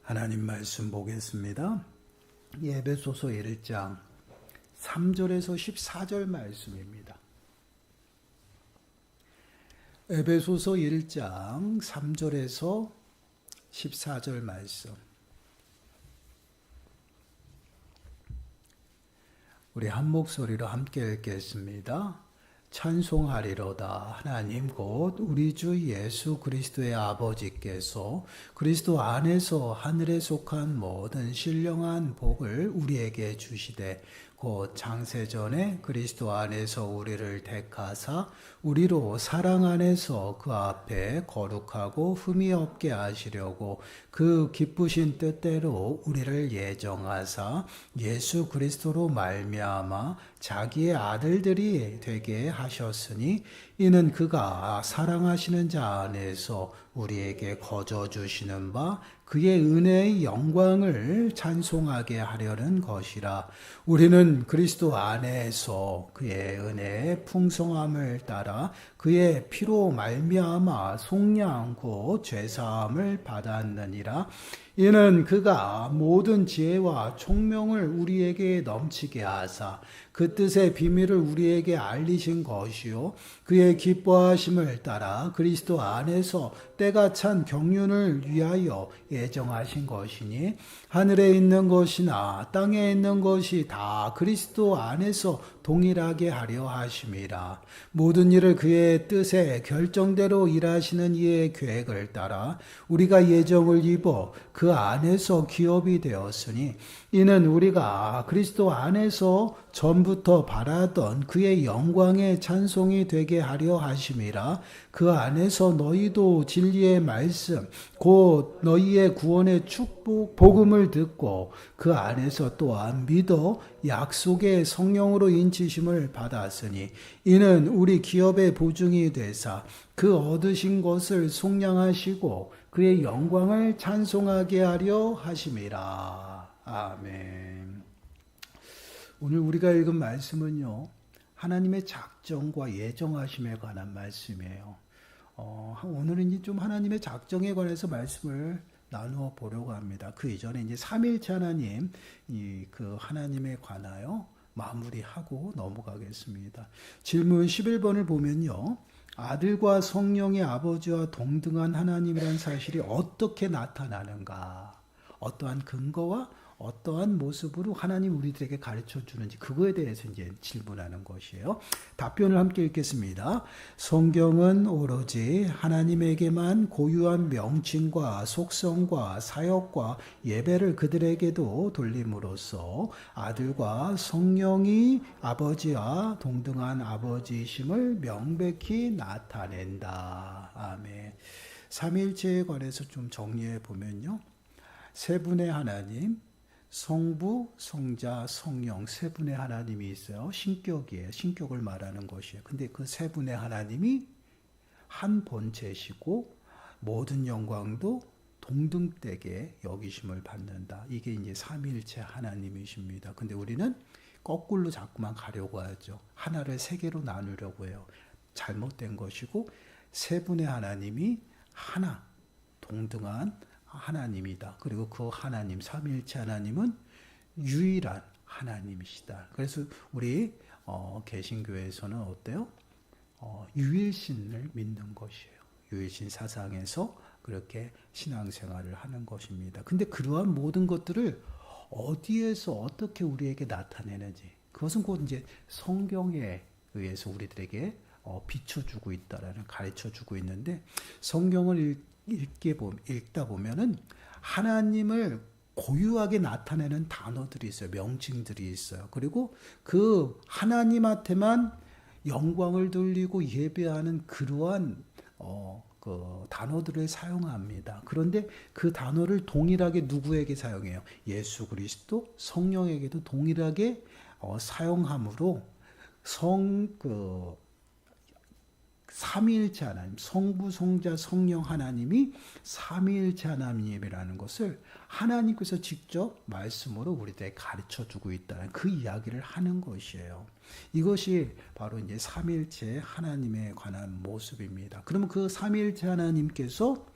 하나님 말씀 보겠습니다. 에베소서 1장 3절에서 14절 말씀입니다. 에베소서 1장 3절에서 14절 말씀. 우리 한 목소리로 함께 읽겠습니다. 찬송하리로다. 하나님 곧 우리 주 예수 그리스도의 아버지께서 그리스도 안에서 하늘에 속한 모든 신령한 복을 우리에게 주시되 곧 창세전에 그리스도 안에서 우리를 택하사 우리로 사랑 안에서 그 앞에 거룩하고 흠이 없게 하시려고 그 기쁘신 뜻대로 우리를 예정하사 예수 그리스도로 말미암아 자기의 아들들이 되게 하셨으니 이는 그가 사랑하시는 자 안에서 우리에게 거저 주시는 바 그의 은혜의 영광을 찬송하게 하려는 것이라. 우리는 그리스도 안에서 그의 은혜의 풍성함을 따라 그의 피로 말미암아 속량 곧 죄사함을 받았느니라. 이는 그가 모든 지혜와 총명을 우리에게 넘치게 하사 그 뜻의 비밀을 우리에게 알리신 것이요 그의 기뻐하심을 따라 그리스도 안에서 때가 찬 경륜을 위하여 예정하신 것이니 하늘에 있는 것이나 땅에 있는 것이 다 그리스도 안에서 동일하게 하려 하심이라. 모든 일을 그의 뜻에 결정대로 일하시는 이의 계획을 따라 우리가 예정을 입어 그 안에서 기업이 되었으니 이는 우리가 그리스도 안에서 전부터 바라던 그의 영광의 찬송이 되게 하려 하심이라. 그 안에서 너희도 진리의 말씀 곧 너희의 구원의 축복 복음을 듣고 그 안에서 또한 믿어 약속의 성령으로 인치심을 받았으니 이는 우리 기업의 보증이 되사 그 얻으신 것을 속량하시고 그의 영광을 찬송하게 하려 하심이라. 아멘. 오늘 우리가 읽은 말씀은요, 하나님의 작정과 예정하심에 관한 말씀이에요. 오늘은 이제 좀 하나님의 작정에 관해서 말씀을 나누어 보려고 합니다. 그 이전에 이제 삼위일체 하나님, 그 하나님에 관하여 마무리하고 넘어가겠습니다. 질문 11번을 보면요, 아들과 성령의 아버지와 동등한 하나님이라는 사실이 어떻게 나타나는가? 어떠한 근거와 어떠한 모습으로 하나님 우리들에게 가르쳐 주는지 그거에 대해서 이제 질문하는 것이에요. 답변을 함께 읽겠습니다. 성경은 오로지 하나님에게만 고유한 명칭과 속성과 사역과 예배를 그들에게도 돌림으로써 아들과 성령이 아버지와 동등한 아버지이심을 명백히 나타낸다. 아멘. 삼위일체에 관해서 좀 정리해 보면요. 세 분의 하나님, 성부, 성자, 성령 세 분의 하나님이 있어요. 신격이에요. 신격을 말하는 것이에요. 근데 그 세 분의 하나님이 한 본체시고 모든 영광도 동등되게 여기심을 받는다. 이게 이제 삼위일체 하나님이십니다. 근데 우리는 거꾸로 자꾸만 가려고 하죠. 하나를 세 개로 나누려고 해요. 잘못된 것이고 세 분의 하나님이 하나, 동등한 하나님이다. 그리고 그 하나님, 삼위일체 하나님은 유일한 하나님이시다. 그래서 우리 개신교에서는 어때요? 유일신을 믿는 것이에요. 유일신 사상에서 그렇게 신앙생활을 하는 것입니다. 근데 그러한 모든 것들을 어디에서 어떻게 우리에게 나타내는지 그것은 곧 이제 성경에 의해서 우리들에게 비춰주고 있다라는 가르쳐주고 있는데 성경을 읽다 보면은 하나님을 고유하게 나타내는 단어들이 있어요. 명칭들이 있어요. 그리고 그 하나님한테만 영광을 돌리고 예배하는 그러한 그 단어들을 사용합니다. 그런데 그 단어를 동일하게 누구에게 사용해요? 예수 그리스도, 성령에게도 동일하게 사용함으로 삼위일체 하나님, 성부, 성자, 성령 하나님이 삼위일체 하나님이라는 것을 하나님께서 직접 말씀으로 우리들에게 가르쳐주고 있다는 그 이야기를 하는 것이에요. 이것이 바로 이제 삼위일체 하나님에 관한 모습입니다. 그러면 그 삼위일체 하나님께서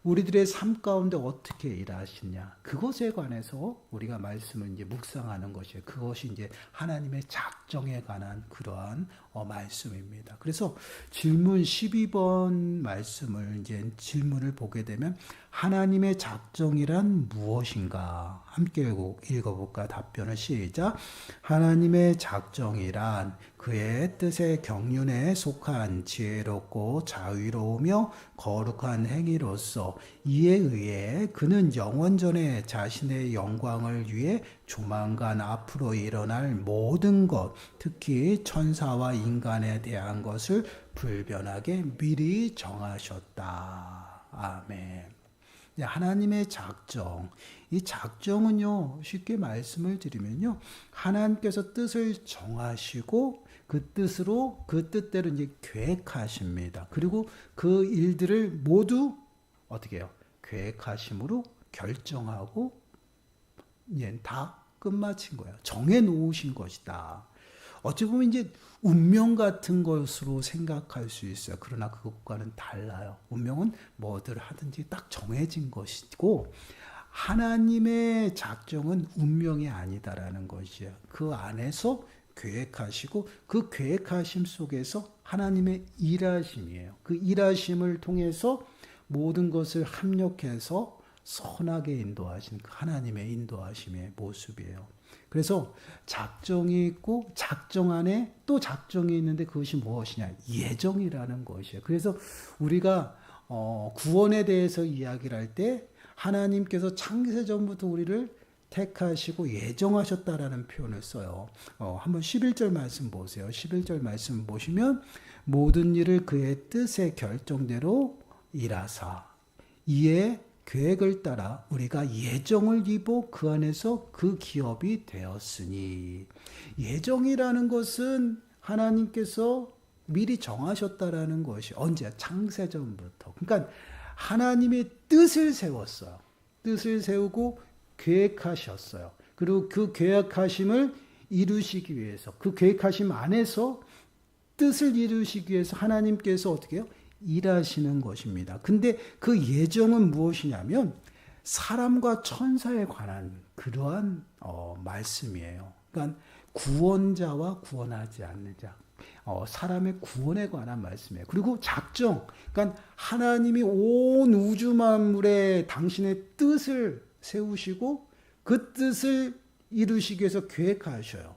우리들의 삶 가운데 어떻게 일하시냐, 그것에 관해서 우리가 말씀을 이제 묵상하는 것이에요. 그것이 이제 하나님의 작정에 관한 그러한 말씀입니다. 그래서 질문 12번 말씀을 이제 질문을 보게 되면 하나님의 작정이란 무엇인가? 함께 읽어볼까? 답변을 시작. 하나님의 작정이란 그의 뜻의 경륜에 속한 지혜롭고 자유로우며 거룩한 행위로서 이에 의해 그는 영원전에 자신의 영광을 위해 조만간 앞으로 일어날 모든 것, 특히 천사와 인간에 대한 것을 불변하게 미리 정하셨다. 아멘. 하나님의 작정. 이 작정은요, 쉽게 말씀을 드리면요, 하나님께서 뜻을 정하시고 그 뜻으로, 그 뜻대로 이제 계획하십니다. 그리고 그 일들을 모두 어떻게 해요? 계획하심으로 결정하고 다 끝마친 거예요. 정해 놓으신 것이다. 어찌 보면 이제 운명 같은 것으로 생각할 수 있어요. 그러나 그것과는 달라요. 운명은 뭐들 하든지 딱 정해진 것이고 하나님의 작정은 운명이 아니다라는 것이에요. 그 안에서 계획하시고 그 계획하심 속에서 하나님의 일하심이에요. 그 일하심을 통해서 모든 것을 합력해서 선하게 인도하신 그 하나님의 인도하심의 모습이에요. 그래서 작정이 있고 작정 안에 또 작정이 있는데 그것이 무엇이냐? 예정이라는 것이에요. 그래서 우리가 구원에 대해서 이야기를 할 때 하나님께서 창세전부터 우리를 택하시고 예정하셨다라는 표현을 써요. 한번 11절 말씀 보세요. 11절 말씀 보시면 모든 일을 그의 뜻의 결정대로 일하사 이에 계획을 따라 우리가 예정을 입어 그 안에서 그 기업이 되었으니 예정이라는 것은 하나님께서 미리 정하셨다라는 것이 언제? 창세전부터. 그러니까 하나님의 뜻을 세웠어요. 뜻을 세우고 계획하셨어요. 그리고 그 계획하심을 이루시기 위해서 그 계획하심 안에서 뜻을 이루시기 위해서 하나님께서 어떻게 해요? 일하시는 것입니다. 근데 그 예정은 무엇이냐면 사람과 천사에 관한 그러한 말씀이에요. 그러니까 구원자와 구원하지 않는 자, 사람의 구원에 관한 말씀이에요. 그리고 작정, 그러니까 하나님이 온 우주 만물에 당신의 뜻을 세우시고 그 뜻을 이루시기 위해서 계획하셔요.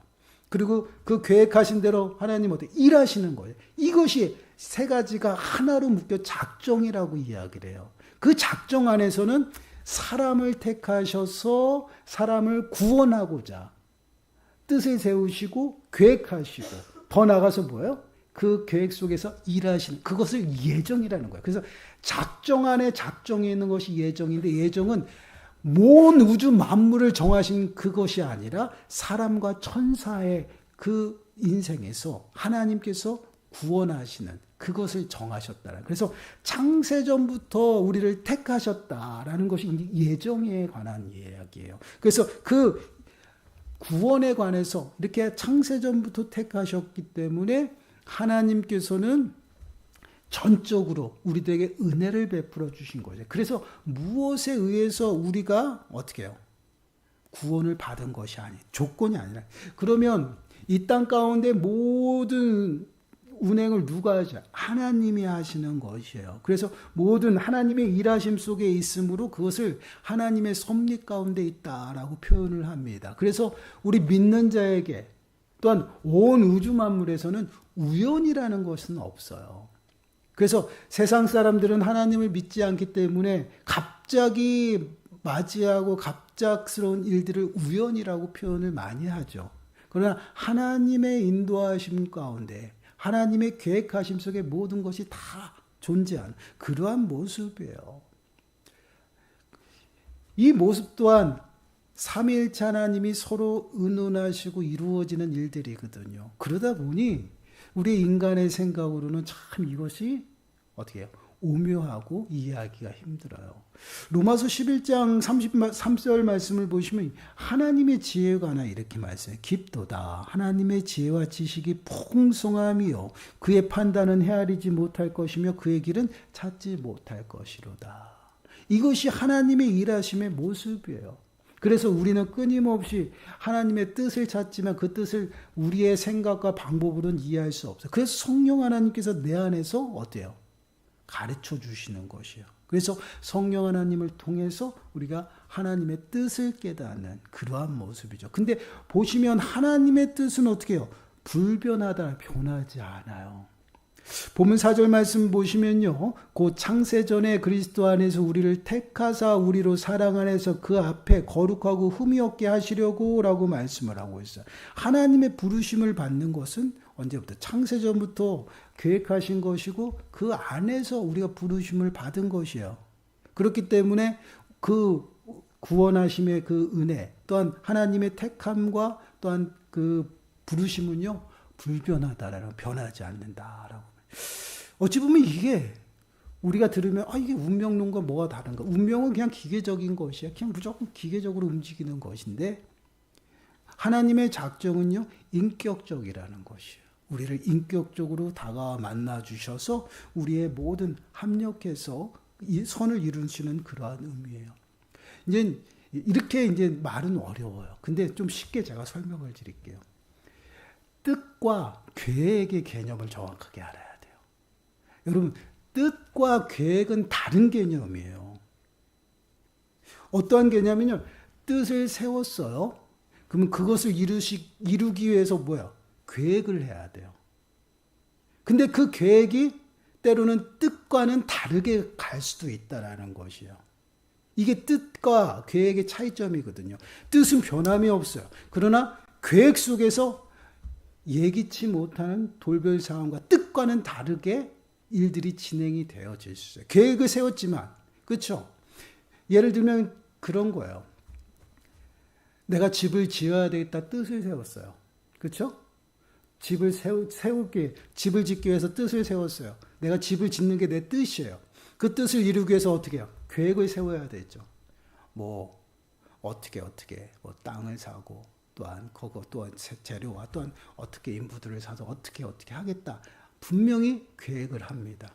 그리고 그 계획하신 대로 하나님 어떻게 일하시는 거예요. 이것이 세 가지가 하나로 묶여 작정이라고 이야기를 해요. 그 작정 안에서는 사람을 택하셔서 사람을 구원하고자 뜻을 세우시고 계획하시고 더 나아가서 뭐예요? 그 계획 속에서 일하시는 그것을 예정이라는 거예요. 그래서 작정 안에 작정이 있는 것이 예정인데 예정은 모든 우주 만물을 정하신 그것이 아니라 사람과 천사의 그 인생에서 하나님께서 구원하시는 그것을 정하셨다는. 그래서 창세전부터 우리를 택하셨다라는 것이 예정에 관한 이야기예요. 그래서 그 구원에 관해서 이렇게 창세전부터 택하셨기 때문에 하나님께서는 전적으로 우리들에게 은혜를 베풀어 주신 거죠. 그래서 무엇에 의해서 우리가 어떻게 해요? 구원을 받은 것이 아니, 조건이 아니라. 그러면 이 땅 가운데 모든 운행을 누가 하죠? 하나님이 하시는 것이에요. 그래서 모든 하나님의 일하심 속에 있으므로 그것을 하나님의 섭리 가운데 있다라고 표현을 합니다. 그래서 우리 믿는 자에게 또한 온 우주 만물에서는 우연이라는 것은 없어요. 그래서 세상 사람들은 하나님을 믿지 않기 때문에 갑자기 맞이하고 갑작스러운 일들을 우연이라고 표현을 많이 하죠. 그러나 하나님의 인도하심 가운데 하나님의 계획하심 속에 모든 것이 다 존재하는 그러한 모습이에요. 이 모습 또한 삼위일체 하나님이 서로 의논하시고 이루어지는 일들이거든요. 그러다 보니 우리 인간의 생각으로는 참 이것이 어떻게 해요? 오묘하고 이해하기가 힘들어요. 로마서 11장 33절 말씀을 보시면 하나님의 지혜에 관한 이렇게 말씀해요. 깊도다. 하나님의 지혜와 지식이 풍성함이요. 그의 판단은 헤아리지 못할 것이며 그의 길은 찾지 못할 것이로다. 이것이 하나님의 일하심의 모습이에요. 그래서 우리는 끊임없이 하나님의 뜻을 찾지만 그 뜻을 우리의 생각과 방법으로는 이해할 수 없어요. 그래서 성령 하나님께서 내 안에서 어때요? 가르쳐 주시는 것이에요. 그래서 성령 하나님을 통해서 우리가 하나님의 뜻을 깨닫는 그러한 모습이죠. 근데 보시면 하나님의 뜻은 어떻게 해요? 불변하다, 변하지 않아요. 본문 4절 말씀 보시면요. 곧 창세전에 그리스도 안에서 우리를 택하사 우리로 사랑 안에서 그 앞에 거룩하고 흠이 없게 하시려고 라고 말씀을 하고 있어요. 하나님의 부르심을 받는 것은 언제부터? 창세전부터 계획하신 것이고 그 안에서 우리가 부르심을 받은 것이에요. 그렇기 때문에 그 구원하심의 그 은혜 또한 하나님의 택함과 또한 그 부르심은요. 불변하다라는, 변하지 않는다라고. 어찌 보면 이게 우리가 들으면 이게 운명론과 뭐가 다른가? 운명은 그냥 기계적인 것이야. 그냥 무조건 기계적으로 움직이는 것인데 하나님의 작정은요. 인격적이라는 것이에요. 우리를 인격적으로 다가와 만나 주셔서 우리의 모든 합력해서 이 선을 이루시는 그러한 의미예요. 이제 이렇게 이제 말은 어려워요. 근데 좀 쉽게 제가 설명을 드릴게요. 뜻과 계획의 개념을 정확하게 알아야 돼요. 여러분, 뜻과 계획은 다른 개념이에요. 어떠한 개념이냐면 뜻을 세웠어요. 그러면 그것을 이루기 위해서 뭐야? 계획을 해야 돼요. 근데 그 계획이 때로는 뜻과는 다르게 갈 수도 있다라는 것이에요. 이게 뜻과 계획의 차이점이거든요. 뜻은 변함이 없어요. 그러나 계획 속에서 예기치 못하는 돌발 상황과 뜻과는 다르게 일들이 진행이 되어질 수 있어요. 계획을 세웠지만, 그렇죠? 예를 들면 그런 거예요. 내가 집을 지어야 되겠다 뜻을 세웠어요. 그렇죠? 집을 집을 짓기 위해서 뜻을 세웠어요. 내가 집을 짓는 게 내 뜻이에요. 그 뜻을 이루기 위해서 어떻게 해요? 계획을 세워야 되죠. 어떻게 땅을 사고 또한 그거 또한 재료와 또한 어떻게 인부들을 사서 어떻게 하겠다. 분명히 계획을 합니다.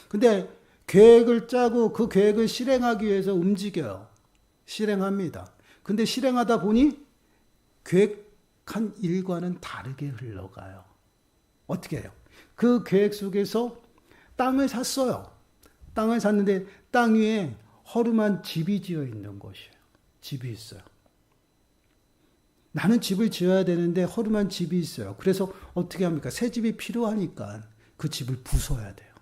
근데 계획을 짜고 그 계획을 실행하기 위해서 움직여요. 실행합니다. 근데 실행하다 보니 계획한 일과는 다르게 흘러가요. 어떻게 해요? 그 계획 속에서 땅을 샀어요. 땅을 샀는데 땅 위에 허름한 집이 지어 있는 것이에요. 집이 있어요. 나는 집을 지어야 되는데 허름한 집이 있어요. 그래서 어떻게 합니까? 새 집이 필요하니까 그 집을 부숴야 돼요.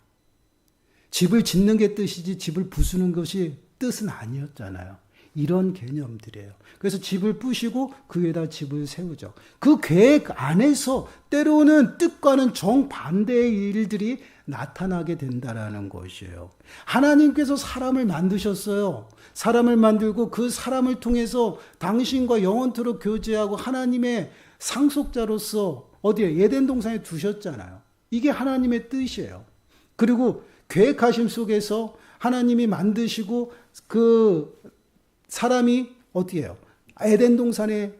집을 짓는 게 뜻이지 집을 부수는 것이 뜻은 아니었잖아요. 이런 개념들이에요. 그래서 집을 부시고 그 위에다 집을 세우죠. 그 계획 안에서 때로는 뜻과는 정반대의 일들이 나타나게 된다라는 것이에요. 하나님께서 사람을 만드셨어요. 사람을 만들고 그 사람을 통해서 당신과 영원토록 교제하고 하나님의 상속자로서 어디에? 에덴 동산에 두셨잖아요. 이게 하나님의 뜻이에요. 그리고 계획하심 속에서 하나님이 만드시고 그 사람이 어떻게 해요? 에덴 동산에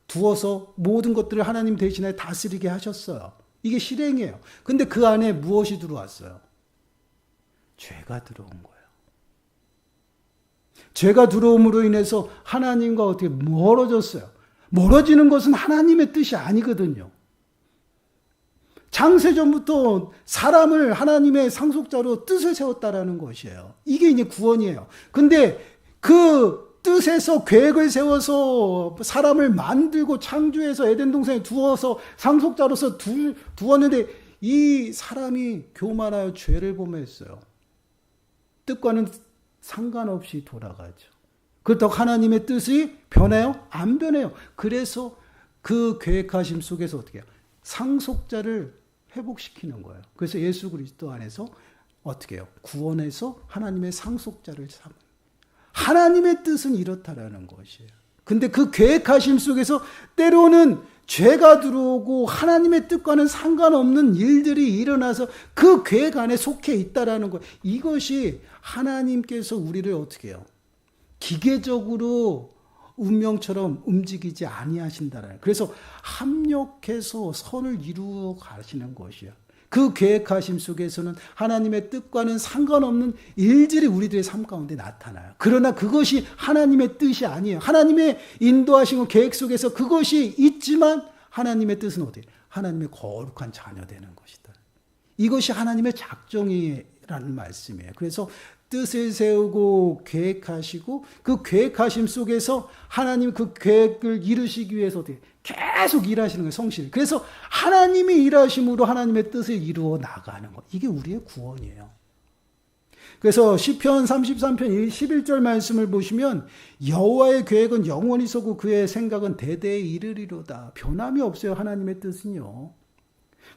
두어서 모든 것들을 하나님 대신에 다스리게 하셨어요. 이게 실행이에요. 근데 그 안에 무엇이 들어왔어요? 죄가 들어온 거예요. 죄가 들어옴으로 인해서 하나님과 어떻게 멀어졌어요. 멀어지는 것은 하나님의 뜻이 아니거든요. 창세전부터 사람을 하나님의 상속자로 뜻을 세웠다라는 것이에요. 이게 이제 구원이에요. 근데 그 뜻에서 계획을 세워서 사람을 만들고 창조해서 에덴 동산에 두어서 상속자로서 두었는데 이 사람이 교만하여 죄를 범했어요. 뜻과는 상관없이 돌아가죠. 그렇다고 하나님의 뜻이 변해요? 안 변해요. 그래서 그 계획하심 속에서 어떻게 해요? 상속자를 회복시키는 거예요. 그래서 예수 그리스도 안에서 어떻게 해요? 구원해서 하나님의 상속자를 삼는. 하나님의 뜻은 이렇다라는 것이에요. 근데 그 계획하심 속에서 때로는 죄가 들어오고 하나님의 뜻과는 상관없는 일들이 일어나서 그 계획 안에 속해 있다라는 것. 이것이 하나님께서 우리를 어떻게 해요? 기계적으로 운명처럼 움직이지 아니하신다라는. 그래서 합력해서 선을 이루어 가시는 것이에요. 그 계획하심 속에서는 하나님의 뜻과는 상관없는 일들이 우리들의 삶 가운데 나타나요. 그러나 그것이 하나님의 뜻이 아니에요. 하나님의 인도하시고 계획 속에서 그것이 있지만 하나님의 뜻은 어디예요? 하나님의 거룩한 자녀 되는 것이다. 이것이 하나님의 작정이라는 말씀이에요. 그래서 뜻을 세우고 계획하시고 그 계획하심 속에서 하나님 그 계획을 이루시기 위해서 어떻게 계속 일하시는 거예요. 성실. 그래서 하나님이 일하심으로 하나님의 뜻을 이루어 나가는 것. 이게 우리의 구원이에요. 그래서 시편 33편 11절 말씀을 보시면 여호와의 계획은 영원히 서고 그의 생각은 대대에 이르리로다. 변함이 없어요. 하나님의 뜻은요.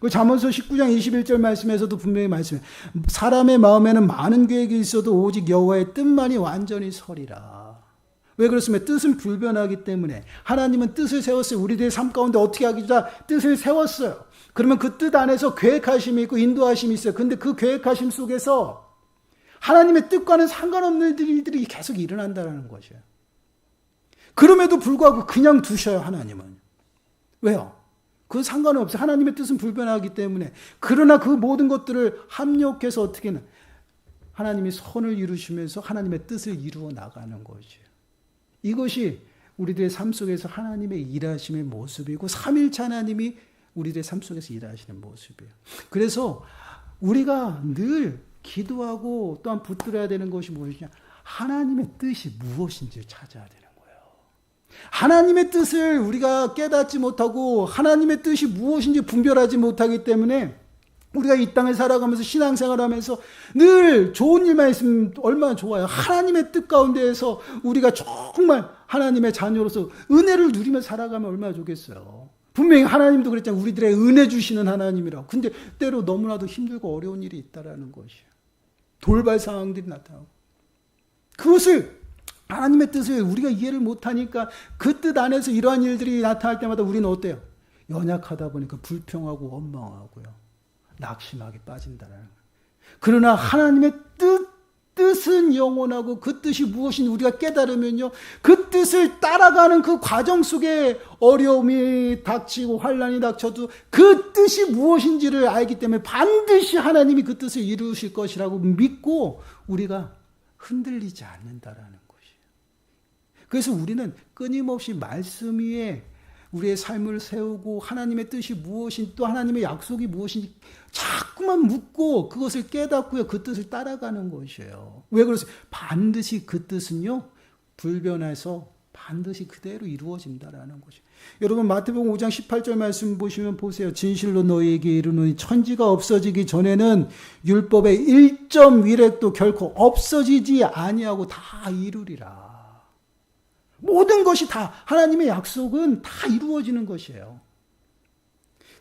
그 잠언서 19장 21절 말씀에서도 분명히 말씀해요. 사람의 마음에는 많은 계획이 있어도 오직 여호와의 뜻만이 완전히 서리라. 왜 그렇습니까? 뜻은 불변하기 때문에. 하나님은 뜻을 세웠어요. 우리들의 삶 가운데 어떻게 하기자 뜻을 세웠어요. 그러면 그 뜻 안에서 계획하심이 있고 인도하심이 있어요. 근데 그 계획하심 속에서 하나님의 뜻과는 상관없는 일들이 계속 일어난다는 것이에요. 그럼에도 불구하고 그냥 두셔요. 하나님은. 왜요? 그건 상관은 없어요. 하나님의 뜻은 불변하기 때문에. 그러나 그 모든 것들을 합력해서 어떻게는 하나님이 선을 이루시면서 하나님의 뜻을 이루어 나가는 것이에요. 이것이 우리들의 삶 속에서 하나님의 일하심의 모습이고 삼일체 하나님이 우리들의 삶 속에서 일하시는 모습이에요. 그래서 우리가 늘 기도하고 또한 붙들어야 되는 것이 무엇이냐? 하나님의 뜻이 무엇인지를 찾아야 되는 거예요. 하나님의 뜻을 우리가 깨닫지 못하고 하나님의 뜻이 무엇인지 분별하지 못하기 때문에 우리가 이 땅을 살아가면서 신앙생활하면서 늘 좋은 일만 있으면 얼마나 좋아요. 하나님의 뜻 가운데에서 우리가 정말 하나님의 자녀로서 은혜를 누리며 살아가면 얼마나 좋겠어요. 분명히 하나님도 그랬잖아요. 우리들의 은혜 주시는 하나님이라고. 근데 때로 너무나도 힘들고 어려운 일이 있다라는 것이에요. 돌발 상황들이 나타나고. 그것을 하나님의 뜻을 우리가 이해를 못하니까 그 뜻 안에서 이러한 일들이 나타날 때마다 우리는 어때요? 연약하다 보니까 불평하고 원망하고요. 낙심하게 빠진다라는 거예요. 그러나 하나님의 뜻은 영원하고 그 뜻이 무엇인지 우리가 깨달으면요. 그 뜻을 따라가는 그 과정 속에 어려움이 닥치고 환난이 닥쳐도 그 뜻이 무엇인지를 알기 때문에 반드시 하나님이 그 뜻을 이루실 것이라고 믿고 우리가 흔들리지 않는다라는 것이에요. 그래서 우리는 끊임없이 말씀 위에 우리의 삶을 세우고 하나님의 뜻이 무엇인지 또 하나님의 약속이 무엇인지 자꾸만 묻고 그것을 깨닫고요. 그 뜻을 따라가는 것이에요. 왜 그러세요? 반드시 그 뜻은요. 불변해서 반드시 그대로 이루어진다라는 것이에요. 여러분 마태복음 5장 18절 말씀 보시면 보세요. 진실로 너희에게 이르노니 천지가 없어지기 전에는 율법의 1점 위렉도 결코 없어지지 아니하고 다 이루리라. 모든 것이 다 하나님의 약속은 다 이루어지는 것이에요.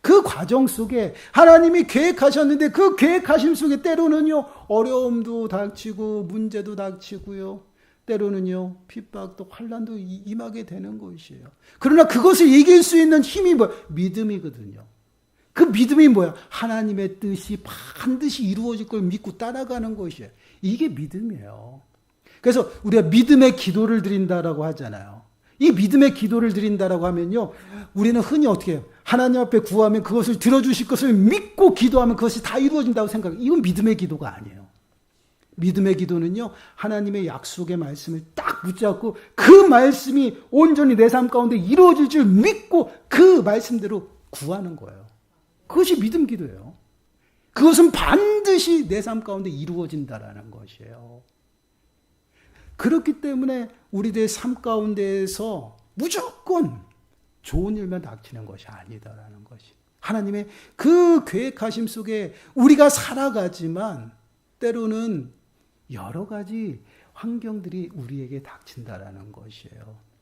그 과정 속에 하나님이 계획하셨는데 그 계획하심 속에 때로는요 어려움도 닥치고 문제도 닥치고요. 때로는요 핍박도 환난도 임하게 되는 것이에요. 그러나 그것을 이길 수 있는 힘이 뭐야? 믿음이거든요. 그 믿음이 뭐야? 하나님의 뜻이 반드시 이루어질 걸 믿고 따라가는 것이에요. 이게 믿음이에요. 그래서 우리가 믿음의 기도를 드린다라고 하잖아요. 이 믿음의 기도를 드린다라고 하면요. 우리는 흔히 어떻게 해요? 하나님 앞에 구하면 그것을 들어주실 것을 믿고 기도하면 그것이 다 이루어진다고 생각해요. 이건 믿음의 기도가 아니에요. 믿음의 기도는요. 하나님의 약속의 말씀을 딱 붙잡고 그 말씀이 온전히 내 삶 가운데 이루어질 줄 믿고 그 말씀대로 구하는 거예요. 그것이 믿음 기도예요. 그것은 반드시 내 삶 가운데 이루어진다라는 것이에요. 그렇기 때문에 우리들의 삶 가운데에서 무조건 좋은 일만 닥치는 것이 아니다라는 것이. 하나님의 그 계획하심 속에 우리가 살아가지만 때로는 여러 가지 환경들이 우리에게 닥친다라는 것이에요.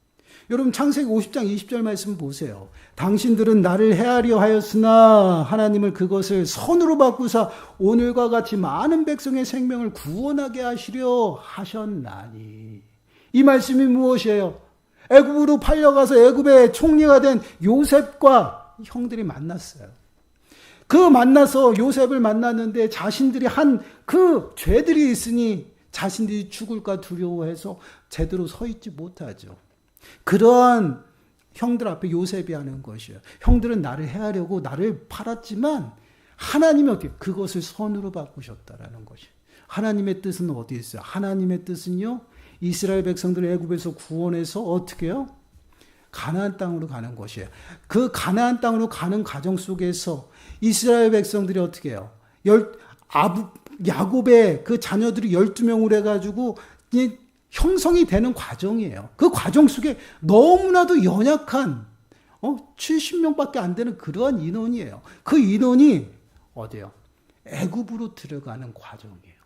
여러분 창세기 50장 20절 말씀 보세요. 당신들은 나를 헤아려 하였으나 하나님을 그것을 선으로 바꾸사 오늘과 같이 많은 백성의 생명을 구원하게 하시려 하셨나니. 이 말씀이 무엇이에요? 애굽으로 팔려가서 애굽의 총리가 된 요셉과 형들이 만났어요. 그 만나서 요셉을 만났는데 자신들이 한 그 죄들이 있으니 자신들이 죽을까 두려워해서 제대로 서 있지 못하죠. 그러한 형들 앞에 요셉이 하는 것이에요. 형들은 나를 해하려고 나를 팔았지만 하나님이 어떻게 그것을 선으로 바꾸셨다라는 것이. 하나님의 뜻은 어디에 있어요? 하나님의 뜻은요, 이스라엘 백성들을 애굽에서 구원해서 어떻게 해요? 가나안 땅으로 가는 것이에요. 그 가나안 땅으로 가는 과정 속에서 이스라엘 백성들이 어떻게 해요? 야곱의 그 자녀들이 12명으로 해가지고 형성이 되는 과정이에요. 그 과정 속에 너무나도 연약한 70명밖에 안 되는 그러한 인원이에요. 그 인원이 어디요? 애굽으로 들어가는 과정이에요.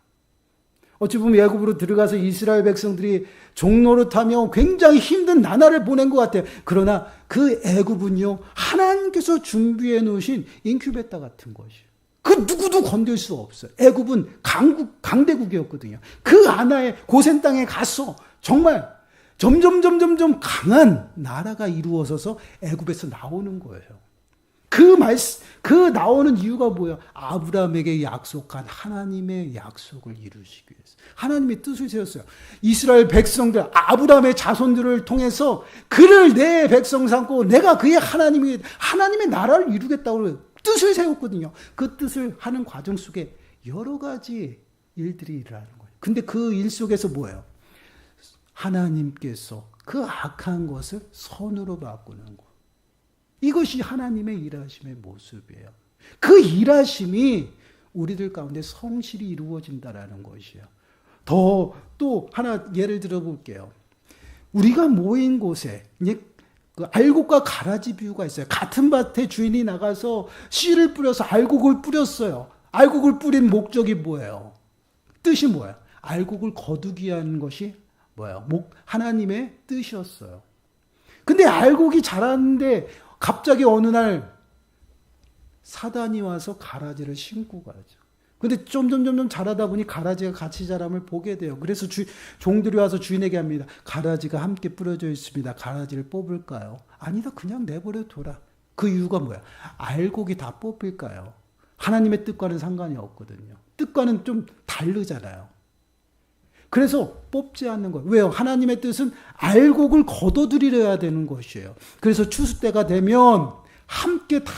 어찌 보면 애굽으로 들어가서 이스라엘 백성들이 종노릇하며 굉장히 힘든 나날을 보낸 것 같아요. 그러나 그 애굽은요, 하나님께서 준비해 놓으신 인큐베터 같은 것이에요. 그 누구도 건들 수 없어요. 애굽은 강대국이었거든요. 그 아나의 고센 땅에 가서 정말 점점 강한 나라가 이루어져서 애굽에서 나오는 거예요. 그 나오는 이유가 뭐예요? 아브라함에게 약속한 하나님의 약속을 이루시기 위해서. 하나님의 뜻을 세웠어요. 이스라엘 백성들, 아브라함의 자손들을 통해서 그를 내 백성 삼고 내가 그의 하나님의 나라를 이루겠다고 뜻을 세웠거든요. 그 뜻을 하는 과정 속에 여러 가지 일들이 일어나는 거예요. 근데 그 일 속에서 뭐예요? 하나님께서 그 악한 것을 선으로 바꾸는 거. 이것이 하나님의 일하심의 모습이에요. 그 일하심이 우리들 가운데 성실히 이루어진다라는 것이에요. 또 하나 예를 들어 볼게요. 우리가 모인 곳에 그 알곡과 가라지 비유가 있어요. 같은 밭에 주인이 나가서 씨를 뿌려서 알곡을 뿌렸어요. 알곡을 뿌린 목적이 뭐예요? 뜻이 뭐예요? 알곡을 거두기 위한 것이 뭐예요? 하나님의 뜻이었어요. 근데 알곡이 자랐는데 갑자기 어느 날 사단이 와서 가라지를 심고 가죠. 근데 점점 자라다 보니 가라지가 같이 자람을 보게 돼요. 그래서 종들이 와서 주인에게 합니다. 가라지가 함께 뿌려져 있습니다. 가라지를 뽑을까요? 아니다, 그냥 내버려 둬라. 그 이유가 뭐야? 알곡이 다 뽑힐까요? 하나님의 뜻과는 상관이 없거든요. 뜻과는 좀 다르잖아요. 그래서 뽑지 않는 거예요. 왜요? 하나님의 뜻은 알곡을 걷어들이려야 되는 것이에요. 그래서 추수 때가 되면 함께 다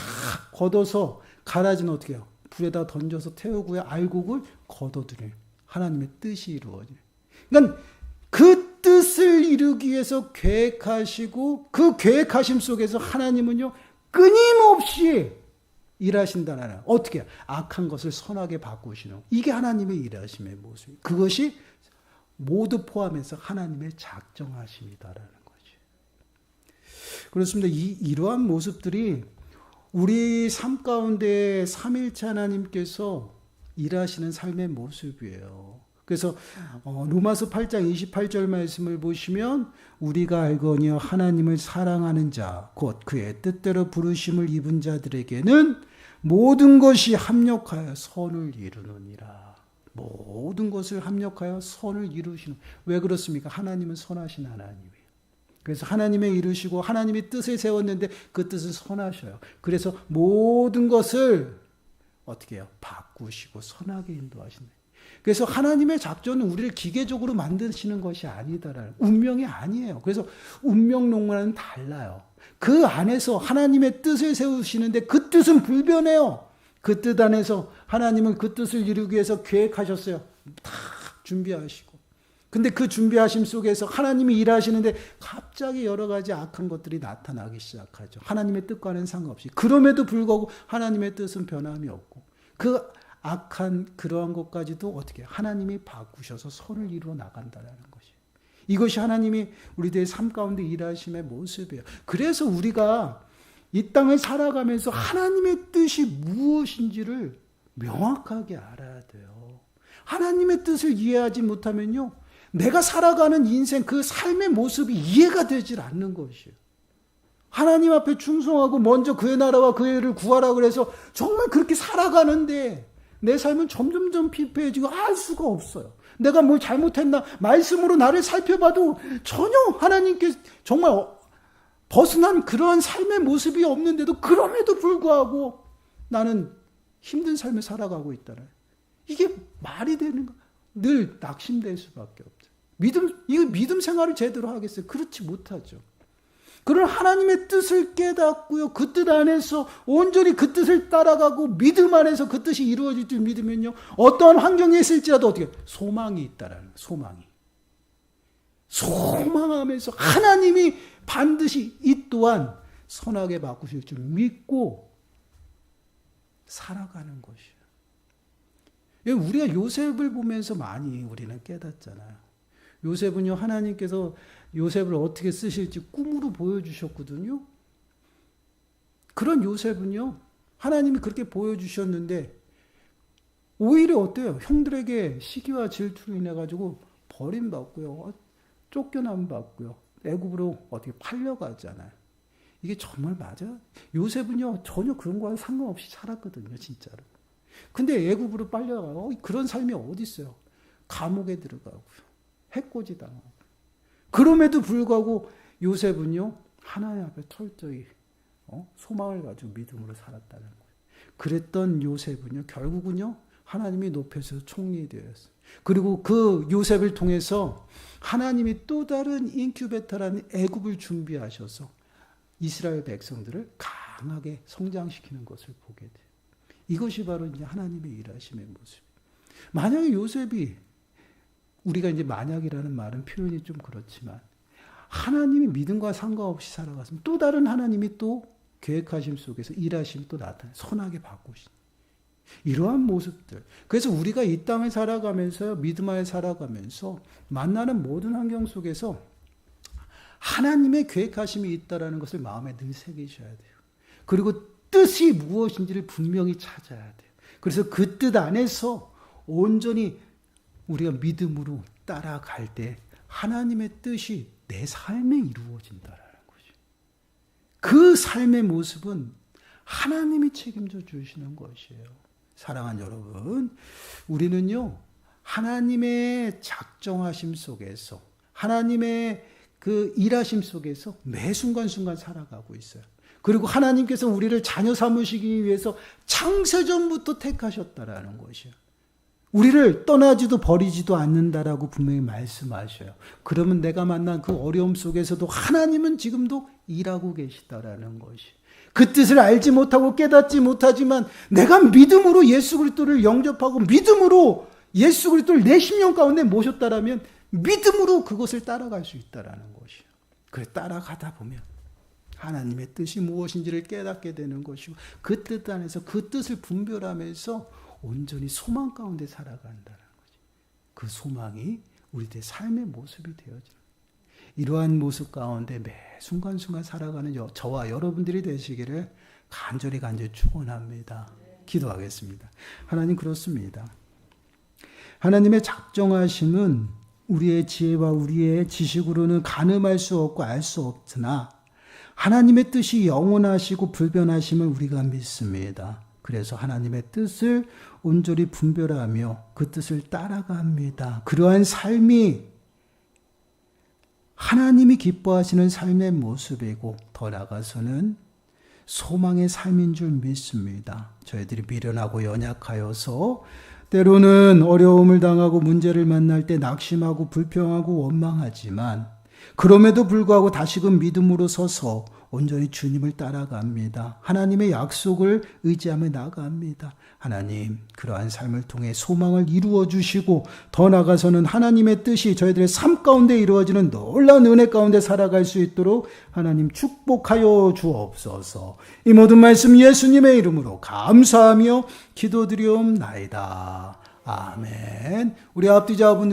걷어서 가라지는 어떻게 해요? 불에다 던져서 태우고요. 알곡을 걷어들여요. 하나님의 뜻이 이루어져요. 그러니까 그 뜻을 이루기 위해서 계획하시고 그 계획하심 속에서 하나님은요, 끊임없이 일하신다는, 어떻게 악한 것을 선하게 바꾸시는, 이게 하나님의 일하심의 모습이에요. 그것이 모두 포함해서 하나님의 작정하심이다라는 거죠. 그렇습니다. 이러한 모습들이 우리 삶 가운데 삼일체 하나님께서 일하시는 삶의 모습이에요. 그래서 로마서 8장 28절 말씀을 보시면 우리가 알거니와 하나님을 사랑하는 자 곧 그의 뜻대로 부르심을 입은 자들에게는 모든 것이 합력하여 선을 이루느니라. 모든 것을 합력하여 선을 이루시는. 왜 그렇습니까? 하나님은 선하신 하나님이에요. 그래서 하나님의 이루시고 하나님이 뜻을 세웠는데 그 뜻은 선하셔요. 그래서 모든 것을 어떻게 해요? 바꾸시고 선하게 인도하시네. 그래서 하나님의 작전은 우리를 기계적으로 만드시는 것이 아니다라는, 운명이 아니에요. 그래서 운명론과는 달라요. 그 안에서 하나님의 뜻을 세우시는데 그 뜻은 불변해요. 그 뜻 안에서 하나님은 그 뜻을 이루기 위해서 계획하셨어요. 다 준비하시고. 근데 그 준비하심 속에서 하나님이 일하시는데 갑자기 여러 가지 악한 것들이 나타나기 시작하죠. 하나님의 뜻과는 상관없이. 그럼에도 불구하고 하나님의 뜻은 변함이 없고 그 악한 그러한 것까지도 어떻게 하나님이 바꾸셔서 선을 이루어 나간다는 것이. 이것이 하나님이 우리들의 삶 가운데 일하심의 모습이에요. 그래서 우리가 이 땅을 살아가면서 하나님의 뜻이 무엇인지를 명확하게 알아야 돼요. 하나님의 뜻을 이해하지 못하면요, 내가 살아가는 인생 그 삶의 모습이 이해가 되질 않는 것이에요. 하나님 앞에 충성하고 먼저 그의 나라와 그의 의를 구하라 그래서 정말 그렇게 살아가는데 내 삶은 점점점 피폐해지고 알 수가 없어요. 내가 뭘 잘못했나? 말씀으로 나를 살펴봐도 전혀 하나님께 정말 벗어난 그런 삶의 모습이 없는데도 그럼에도 불구하고 나는 힘든 삶을 살아가고 있다는, 이게 말이 되는가? 늘 낙심될 수밖에 없죠. 믿음 생활을 제대로 하겠어요? 그렇지 못하죠. 그런 하나님의 뜻을 깨닫고요. 그 뜻 안에서 온전히 그 뜻을 따라가고 믿음 안에서 그 뜻이 이루어질 줄 믿으면요. 어떠한 환경에 있을지라도 어떻게 소망이 있다라는 거예요. 소망이. 소망하면서 하나님이 반드시 이 또한 선하게 바꾸실 줄 믿고 살아가는 것이에요. 우리가 요셉을 보면서 많이 우리는 깨닫잖아요. 요셉은요, 하나님께서 요셉을 어떻게 쓰실지 꿈으로 보여주셨거든요. 그런 요셉은요, 하나님이 그렇게 보여주셨는데, 오히려 어때요? 형들에게 시기와 질투로 인해가지고 버림받고요, 쫓겨남 받고요, 애굽으로 어떻게 팔려가잖아요. 이게 정말 맞아요? 요셉은요, 전혀 그런 거와 상관없이 살았거든요, 진짜로. 근데 애굽으로 빨려가요. 그런 삶이 어디 있어요? 감옥에 들어가고요. 해코지 당하고. 그럼에도 불구하고 요셉은요. 하나님 앞에 철저히 소망을 가지고 믿음으로 살았다는 거예요. 그랬던 요셉은요. 결국은요. 하나님이 높여서 총리되었어요. 그리고 그 요셉을 통해서 하나님이 또 다른 인큐베터라는 애굽을 준비하셔서 이스라엘 백성들을 강하게 성장시키는 것을 보게 돼요. 이것이 바로 이제 하나님의 일하심의 모습. 만약에 요셉이 우리가 이제 만약이라는 말은 표현이 좀 그렇지만 하나님이 믿음과 상관없이 살아갔으면 또 다른 하나님이 또 계획하심 속에서 일하심이 또 나타나요. 선하게 바꾸신. 이러한 모습들. 그래서 우리가 이 땅을 살아가면서 믿음 안에 살아가면서 만나는 모든 환경 속에서 하나님의 계획하심이 있다라는 것을 마음에 늘 새기셔야 돼요. 그리고 뜻이 무엇인지를 분명히 찾아야 돼요. 그래서 그 뜻 안에서 온전히 우리가 믿음으로 따라갈 때 하나님의 뜻이 내 삶에 이루어진다라는 거죠. 그 삶의 모습은 하나님이 책임져 주시는 것이에요. 사랑하는 여러분, 우리는요, 하나님의 작정하심 속에서, 하나님의 그 일하심 속에서 매 순간순간 살아가고 있어요. 그리고 하나님께서 우리를 자녀 삼으시기 위해서 창세전부터 택하셨다라는 것이에요. 우리를 떠나지도 버리지도 않는다라고 분명히 말씀하셔요. 그러면 내가 만난 그 어려움 속에서도 하나님은 지금도 일하고 계시다라는 것이. 그 뜻을 알지 못하고 깨닫지 못하지만 내가 믿음으로 예수 그리스도를 영접하고 믿음으로 예수 그리스도를 내 심령 가운데 모셨다라면 믿음으로 그것을 따라갈 수 있다라는 것이에요. 그래 따라가다 보면 하나님의 뜻이 무엇인지를 깨닫게 되는 것이고 그 뜻 안에서 그 뜻을 분별하면서 온전히 소망 가운데 살아간다는 거지. 그 소망이 우리들의 삶의 모습이 되어지는 이러한 모습 가운데 매 순간순간 살아가는 저와 여러분들이 되시기를 간절히 축원합니다. 기도하겠습니다. 하나님 그렇습니다. 하나님의 작정하심은 우리의 지혜와 우리의 지식으로는 가늠할 수 없고 알 수 없으나 하나님의 뜻이 영원하시고 불변하심을 우리가 믿습니다. 그래서 하나님의 뜻을 온전히 분별하며 그 뜻을 따라갑니다. 그러한 삶이 하나님이 기뻐하시는 삶의 모습이고 더 나아가서는 소망의 삶인 줄 믿습니다. 저희들이 미련하고 연약하여서 때로는 어려움을 당하고 문제를 만날 때 낙심하고 불평하고 원망하지만 그럼에도 불구하고 다시금 믿음으로 서서 온전히 주님을 따라갑니다. 하나님의 약속을 의지하며 나아갑니다. 하나님, 그러한 삶을 통해 소망을 이루어 주시고 더 나아가서는 하나님의 뜻이 저희들의 삶 가운데 이루어지는 놀라운 은혜 가운데 살아갈 수 있도록 하나님 축복하여 주옵소서. 이 모든 말씀 예수님의 이름으로 감사하며 기도드리옵나이다. 아멘. 우리 앞뒤자분